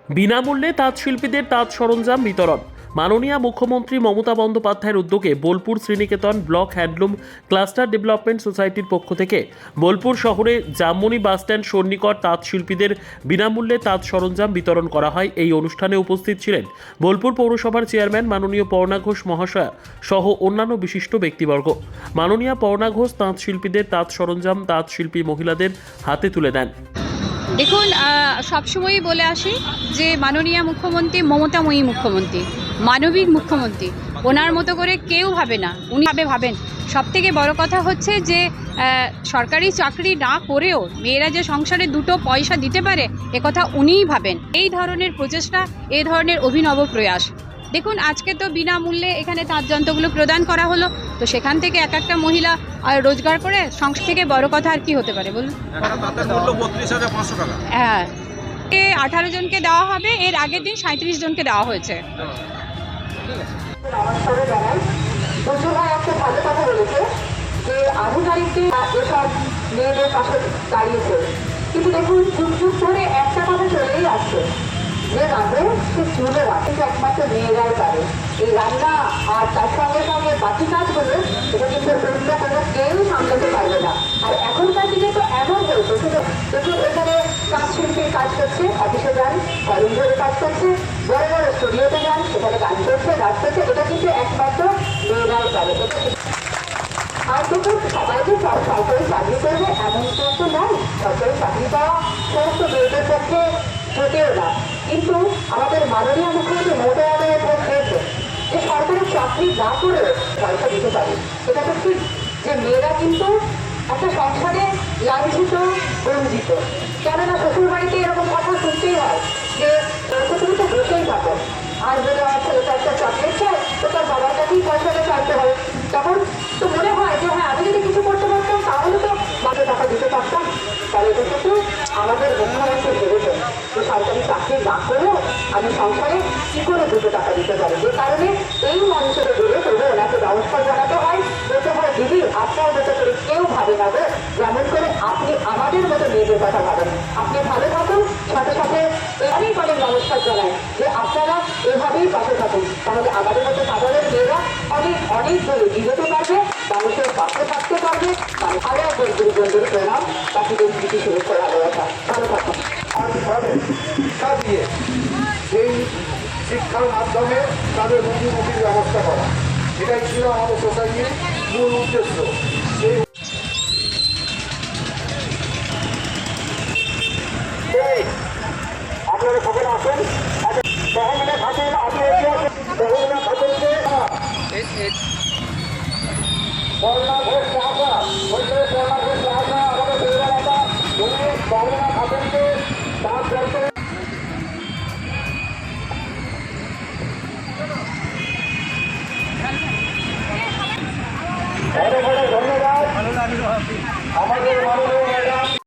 বিনামূল্যে তাঁত শিল্পীদের তাঁত সরঞ্জাম বিতরণ। মাননীয় মুখ্যমন্ত্রী মমতা বন্দ্যোপাধ্যায়ের উদ্যোগে Bolpur Sriniketan block handloom cluster development সোসাইটির পক্ষ থেকে বোলপুর শহরে জামমনি বাসস্ট্যান্ড সন্নিকট তাঁত শিল্পীদের বিনামূল্যে তাঁত সরঞ্জাম বিতরণ করা হয়। এই অনুষ্ঠানে উপস্থিত ছিলেন বোলপুর পৌরসভার চেয়ারম্যান মাননীয় পর্ণা ঘোষ মহাশয়া সহ অন্যান্য বিশিষ্ট ব্যক্তিবর্গ। মাননীয় পর্ণা ঘোষ তাঁত শিল্পীদের তাঁত সরঞ্জাম তাঁত শিল্পী মহিলাদের হাতে তুলে দেন। দেখুন, সবসময়ই বলে আসি যে মাননীয় মুখ্যমন্ত্রী মমতাময়ী মুখ্যমন্ত্রী, মানবিক মুখ্যমন্ত্রী, ওনার মতো করে কেউ ভাবে না, উনি ভাবেন। সবথেকে বড় কথা হচ্ছে যে সরকারি চাকরি না করেও মেয়েরা যে সংসারে দুটো পয়সা দিতে পারে একথা উনিই ভাবেন। এই ধরনের প্রচেষ্টা, এই ধরনের অভিনব প্রয়াস। দেখুন, আজকে তো বিনামূল্যে এখানে তাঁত যন্ত্রগুলো প্রদান করা হলো, তো সেখান থেকে এক একটা মহিলা রোজগার করে সংসার থেকে বড় কথা আর কি হতে পারে বলুন। হ্যাঁ, 18 জনকে দেওয়া হবে, এর আগের দিন 37 জনকে দেওয়া হয়েছে। ভালো কথা বলেছে যে আধিকারিকদের এসব মেয়েদের পাশে দাঁড়িয়েছে, কিন্তু দেখুন যুগ যুগ ধরে একটা কথা চলেই আসছে যে রাঁধে সে চুলে রাখে একমাত্র মেয়েরাই পারে। এই রান্না আর তার সঙ্গে সঙ্গে বাকি কাজগুলো এটা কিন্তু অন্য কোনো কেউ সামলাতে পারবে না। আর এখনকার দিনে তো এমন হয়েছে, দেখুন এখানে কাজ শিল্পীর কাজ করছে, অফিসে যান, কলেজ ধরে কাজ করছে, বড় বড় স্টুডিওতে যান, সেখানে গান করছে, নাচ করছে, এটা কিন্তু একমাত্র মেয়েরাই পারে। আর দেখুন সবাই যে সরকারি চাকরি করবে এমন কিন্তু নয়, সরকারি চাকরি পাওয়া সমস্ত মেয়েদের পক্ষে জোটেও না। কিন্তু আমাদের মাননীয় মুখ্যমন্ত্রী মমতা বন্দ্যোপাধ্যায় পেয়েছে যে সরকারি চাকরি না করে পয়সা দিতে পারে। এটা তো ঠিক যে মেয়েরা কিন্তু একটা সংসারে লাঞ্ছিত বঞ্চিত, কেননা শ্বশুর বাড়িতে এরকম কথা শুনতেই হয় যে তুমি তো বসেই থাকো, আর যদি আমার ছেলেটা একটা চকলেট চায় তো তার বাবার কাছেই পয়সাটা চাইতে হয়। তখন তো মনে হয় যে হ্যাঁ, আমি যদি কিছু করতে পারতাম তাহলে তো মাকে টাকা দিতে পারতাম। তাহলে এটা কিন্তু আমাদের মুখ্যমন্ত্রী ভেবেছেন যে সরকারি চাকরি না করেও আমি সংসারে কি করে 2 টাকা দিতে পারি। যে কারণে এই মানুষের বলে তবু ওনাকে নমস্কার জানাতে হয়, বলতে হয় দিদি আপনার মতো করে কেউ ভাবে না গো, যেমন করে আপনি আমাদের মতো মেয়েদের কথা ভাবেন। আপনি ভালো থাকুন, সাথে সাথে অনেক অনেক নমস্কার জানাই যে আপনারা এভাবেই পাশে থাকুন, তাহলে আমাদের মতো সাধারণ মেয়েরা অনেক অনেক দূরে এগোতে পারবে, মানুষের পাশে থাকতে পারবে। আরো একজন গুরুজনদের প্রণাম, বাকিদের স্মৃতি শুরু করে আরো একটা ভালো থাকুন। শিক্ষা দিয়ে সেই শিক্ষার মাধ্যমে তাদের রুজিমুখির ব্যবস্থা করা, এটাই ছিল আমাদের সোসাইটির মূল উদ্দেশ্য। আপনারা সকলে আসুন, তহমিনা খাতুন, আপনি তহমিনা খাতুনকে পর্ণা ঘোষ মহাশা, বৈঠকে পর্ণা ঘোষ মহাশা আমাদের পৌরমাতা, উনি তহমিনা খাতুনকে তার করতে অনেক অনেক ধন্যবাদ। আমাদের মাননীয়